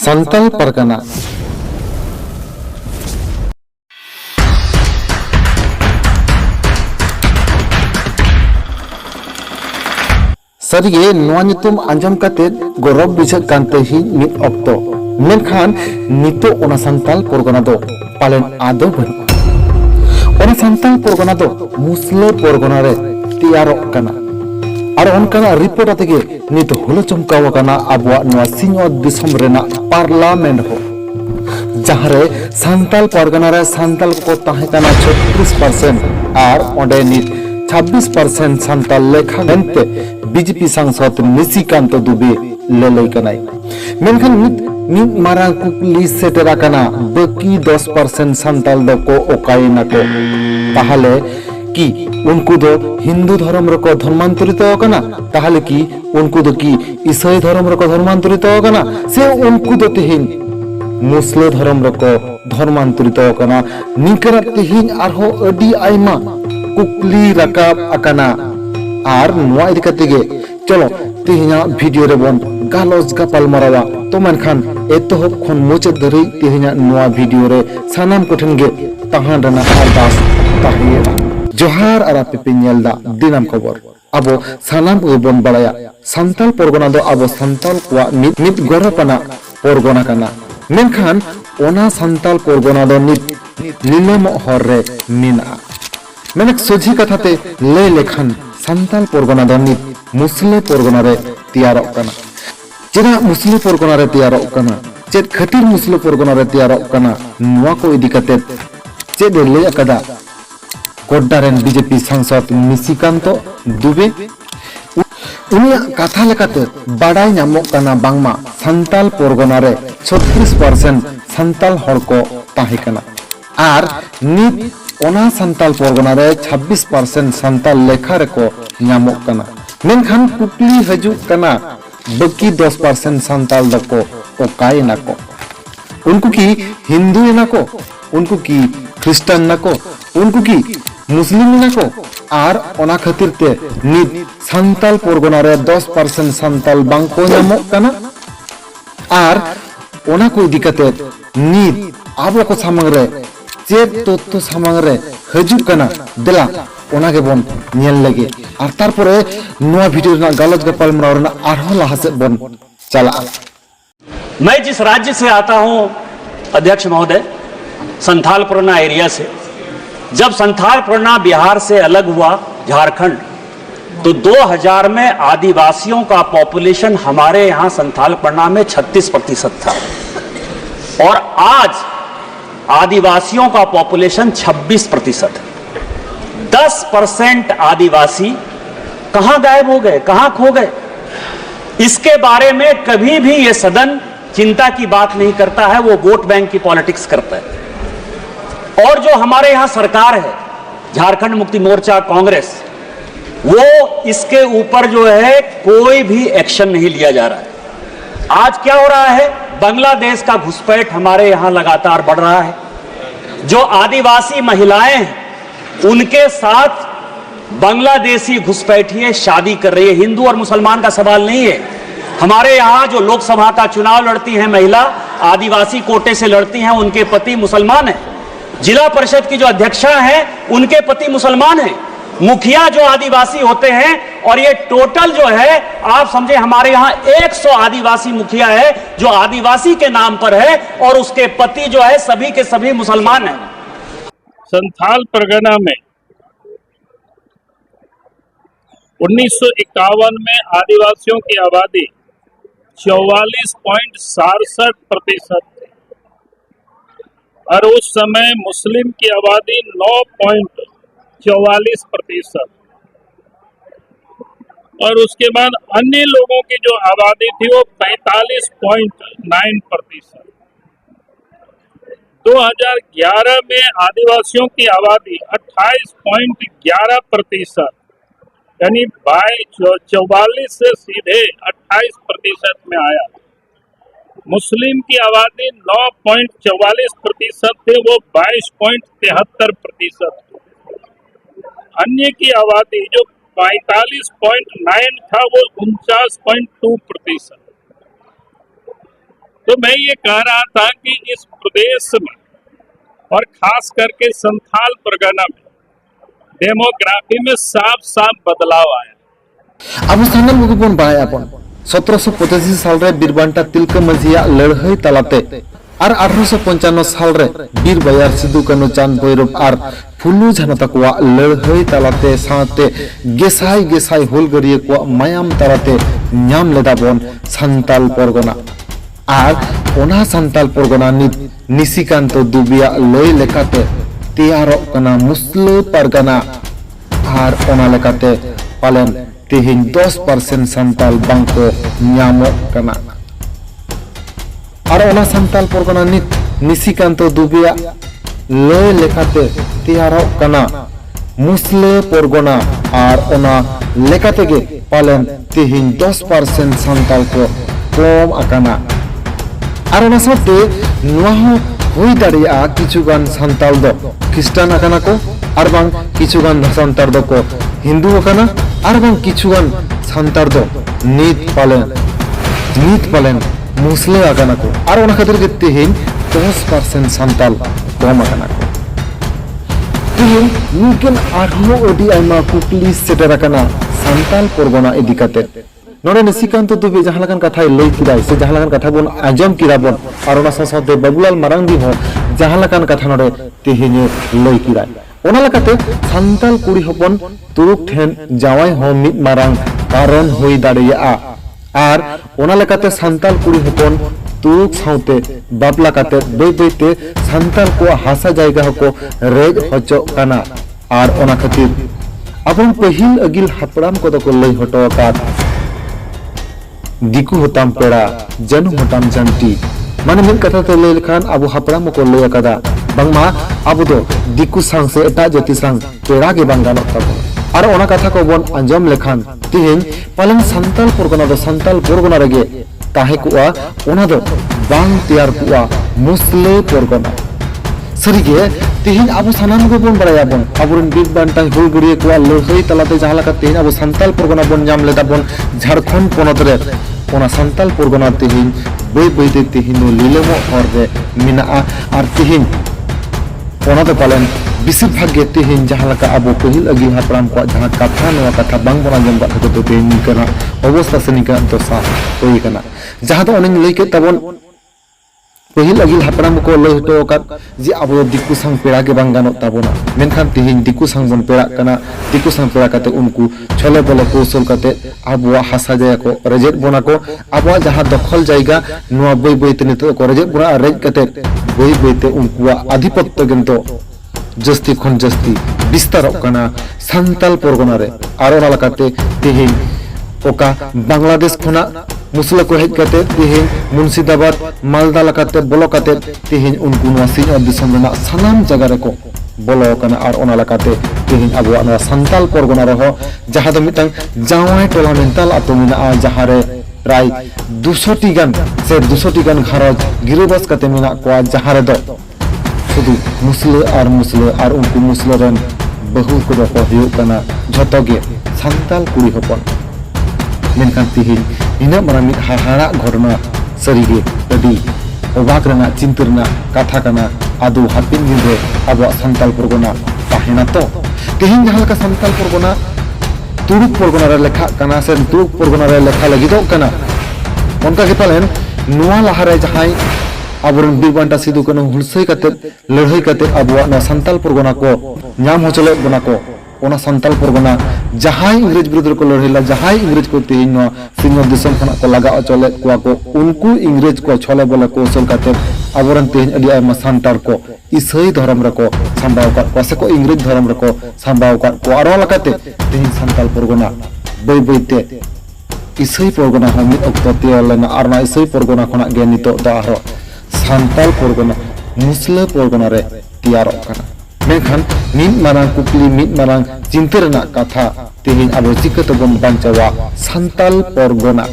संताल परगना सरिये नोआ नितुम आंजम काते गौरव बुझाग कांते ही मिद अक्तो मेनखान नितो ओना संताल परगना दो पालन आदो बन ओना संताल परगना दो मुस्लिम परगना रे तैयारोग काना और उनका रिपोर्ट आते नित हुलो चमकाव काना आबुआ नोआ सिंह दिसम रेना पार्लियामेंट हो जहाँ रे संताल परगना रे संताल को ताहे काना 36% और ओंडे नित 26% संताल लेखा गनते बीजेपी सांसद निशिकांत दुबे लेलई कनाई मेनखान मिद मारांग कुकली सेटेरा काना बाकी 10% संताल दो को ओकाई नाको ताहले कि उनको दो हिंदू धर्म रको धर्मांतरित होकना ताहले कि उनको दो कि ईसाई धर्म रको धर्मांतरित होकना से उनको दो तेहिन मुस्लिम धर्म रको धर्मांतरित होकना निकरा तेहिन आरहो अडी आइमा कुकली रकाब अकना आर नोआ इदी कतेगे चलो तेहिना वीडियो रे बोन गालोज गापाल मरावा तो मनखान एतोहब खन मुचाद धरि तेहिना नोआ वीडियो रे सानाम कोठेन गे ताहान रना अरदास ताहिया जोहार आरा पेपिनेलदा दिनाम खबर अबो सानाम बोन बड़ाया संताल परगना दो अबो संताल को मिद गौरवपना परगना काना मेनखान ओना संताल परगना दो नीलम हर रे मिना मेनक सोझी कथाते ले लेखन संताल परगना दो मुस्लिम परगना रे तैयारोग काना चेदा मुस्लिम परगना रे तैयारोग काना चेद खातिर मुस्लिम परगना रे तैयारोग काना नोआ को इदी कते चेद ले अकदा गोड्डारेन बीजेपी सांसद निशिकांत दुबे उनिया कथा लेकाते बाडाय नामक काना बांगमा संताल परगना रे 36% संताल हर को ताहे काना आर नित ओना संताल परगना रे 26% संताल लेखा रे को नामक काना मेनखान कुकली हजू काना बाकी 10% संताल दको ओकाय नाको उनको की हिंदू नाको उनको की ख्रिस्टान नाको उनको की मुस्लिम नाको आर ओना खातिर ते नित संताल परगना रे 10% संताल बांको नामक काना आर ओना को इदी कते नित आबो को सामंग रे चेद तत्व सामंग रे हजू काना देला ओना के बोन नेल लगे आर तारपरे नोआ वीडियो ना गालज गपाल मरावरना आरहो लाहा से बोन चला। मैं जिस राज्य से आता हूं अध्यक्ष महोदय संथाल परगना एरिया से, जब संथाल परगना बिहार से अलग हुआ झारखंड तो 2000 में आदिवासियों का पॉपुलेशन हमारे यहां संथाल परगना में 36% था और आज आदिवासियों का पॉपुलेशन 26%। 10% आदिवासी कहां गायब हो गए, कहां खो गए, इसके बारे में कभी भी यह सदन चिंता की बात नहीं करता है, वो वोट बैंक की पॉलिटिक्स करता है। और जो हमारे यहां सरकार है झारखंड मुक्ति मोर्चा कांग्रेस, वो इसके ऊपर जो है कोई भी एक्शन नहीं लिया जा रहा है। आज क्या हो रहा है, बांग्लादेश का घुसपैठ हमारे यहां लगातार बढ़ रहा है। जो आदिवासी महिलाएं हैं उनके साथ बांग्लादेशी घुसपैठिए शादी कर रही है। हिंदू और मुसलमान का सवाल नहीं है, हमारे यहां जो लोकसभा का चुनाव लड़ती हैं महिला आदिवासी कोटे से लड़ती हैं, उनके पति मुसलमान हैं। जिला परिषद की जो अध्यक्षा हैं उनके पति मुसलमान हैं। मुखिया जो आदिवासी होते हैं, और ये टोटल जो है आप समझे हमारे यहां 100 आदिवासी मुखिया है जो आदिवासी के नाम पर है और उसके पति जो है सभी के सभी मुसलमान हैं। संथाल परगना में 1951 में आदिवासियों की आबादी 44.67% थी और उस समय मुस्लिम की आबादी 9.44% और उसके बाद अन्य लोगों की जो आबादी थी वो 45.9%। 2011 में आदिवासियों की आबादी 28.11%, यानी 44 से सीधे 28% में आया। मुस्लिम की आबादी 9.44% थे, वो 22.73%। अन्य की आबादी जो 45.9 था वो 49.2%। तो मैं ये कह रहा था कि इस प्रदेश में और खास करके संथाल परगना में डेमोग्राफी में साफ साफ बदलाव आया। अब सानल मुगु बन बाय अपन 1785 साल रे बीरबांटा तिलका मांझिया लड़ाई तलाते और 1855 साल रे बीर बयार सिदु कानु चांद भैरव और फुलु झना तकवा लड़ाई तलाते साथे गेसाई गेसाई हुलगरिये को मायाम तलाते ᱧᱟᱢ लेदा बन संताल परगना और ओना संताल परगना नित निशिकांत दुबिया लय लेकाते तैयारक कना मुस्लिम परगना और ओना लेकाते पालन तेहिन 10% संताल बांको ᱧᱟᱢᱚᱜ कना और ओना संताल परगना नित निशिकांत दुबिया लय लेकाते तैयारक कना मुस्लिम परगना और ओना लेकाते गे पालन तेहिन 10% संताल को कम आकाना और ओना साथे नुवा हुई दाड़िया किछुगान संताल दो ख्रिस्टान आकाना को और बांग किछुगान संतार दो को हिंदू आकाना और बांग किछुगान संतार दो नीत पालन मुस्लिम आकाना को और ओना खातिर के तेहिन 10% संताल कम आकाना को तेहिन निकन आरहो ओडी आइमा कुकली सेटर आकाना संताल परगना इदी काते नोडे निशिकांत दुबे जहां लगन कथा लई किराय से जहां लगन कथा बोन आजम किरा बोन और ओना साथे बाबूलाल मारांगी हो जहां लगन कथा नोडे तेहिने लई किराय ओना लकाते संताल कुड़ी हपन तुरुक ठेन जावाई हो मिद मारांग कारण होई दाड़िया और ओना लकाते संताल कुड़ी हपन तुरुक साउते बापला काते बे बेते संताल को हासा जायगा को रेज हचो काना और ओना खातिर अपन पहिल अगिल हापड़ाम को तो लई हटो का दिकु होताम पेड़ा जनु होताम जंटी माने मिल कथा ते लई लेखान अबु हापड़ाम को लई अकादा बांगमा अबु दो दिकु सांग से एटा जाति सांग पेड़ा के बांग गानोक ताबो और ओना कथा को बन अंजम लेखान तिहिन पालन संताल परगना दो संताल परगना रेगे ताहे कुआ ओना दो बांग तैयार कुआ मुस्लिम परगना सरीगे तिहिन अबु सानाम को बन बड़ाया बन अबुरन बीर बांटा हुलगुरिये कुआ लड़ाई तलाते जहां लका तिहिन अबु संताल परगना बन ᱧᱟᱢ लेदा बन झारखंड पोनत रे ओना संताल परगना तिहिन बई बई ते तिहिन लीलेमो हर रे मिना और तिहिन ओना दो पालन बिसिर भाग्य तिहिन जहां लका अबु पहिल अगिल हापराम को जहां कथा नवा कथा बांग बना जम बात तो तिहिन निकना अवस्था से निका दशा होई कना जहां तो ओनिन लई के तबन पहिल अगिल हापराम को लई हटो का जे अब दिकु संग पेड़ा के बांग गानो ताबोना मेनखान तिहिन दिकु संग बन पेड़ा कना दिकु संग पेड़ा काते उनको छले बोले कौशल काते आबवा हासा जाया को रेजेट बोना को आबवा जहां दखल जायगा नुवा बई बई ते नितो को रेजेट बोना रेज काते बई बई ते उनको आधिपत्य गंतो जस्ती खन जस्ती विस्तार कना संताल परगना रे आरो लकाते तिहिन ओका बांग्लादेश खना मुसला को हेज काते तिहिन मुर्शिदाबाद मालदा लकाते बोलो काते तिहिन उनको नुवा सिंह दिसम रेना सनाम जगह रे को बोलो कना और ओना लकाते तिहिन अबवा नुवा संताल परगना रहो जहां दो मितंग जावाय टोला मेंताल आतो मिना जहां रे प्राय 200 टी गान से 200 टी गान घरज गिरिबास काते मिना को जहां रे दो शुधु मुसले और उनको मुसले रेन बहु को दो हुयो कना झतो गे संताल कुड़ी हपन मेनखान तिहिन इना मारा मिद हाहाड़ा घटना सरीगे अडी अबाक रना चिंता रना कथा कना आदो हापिन दिन रे अबवा संताल परगना ताहेना तो तिहिन जहां लका संताल परगना तुरुक परगना रे लेखा कना से तुरुक परगना रे लेखा लगिदो कना उनका के पालन नुवा लहारे जहां अबरन बीरबांटा सिदु कानु हुलसई काते लड़ाई काते अबवा न संताल परगना को ᱧᱟᱢ होचले बना को ओना संताल परगना जहां इंग्रेज विरुद्ध को लड़ाईला जहां इंग्रेज को तिहिन न सिंह दिसम खना को लगा चले को उनको इंग्रेज को छले बोले कौशल काते अबरन तिहिन अडी आयमा संतार को ईसाई धर्म रे को संभाव का से को इंग्रेज धर्म रे को संभाव का को आरो लकाते तिहिन संताल परगना बई बईते ईसाई परगना हम अक्तो तेलना आरना ईसाई परगना खना गे नितो दा आरो संताल परगना मुस्लिम परगना रे तैयार कना मेखान मिद मारांग कुकली मिद मारांग चिंता रना कथा तिहिन अब चिकते बन बांचावा संताल परगना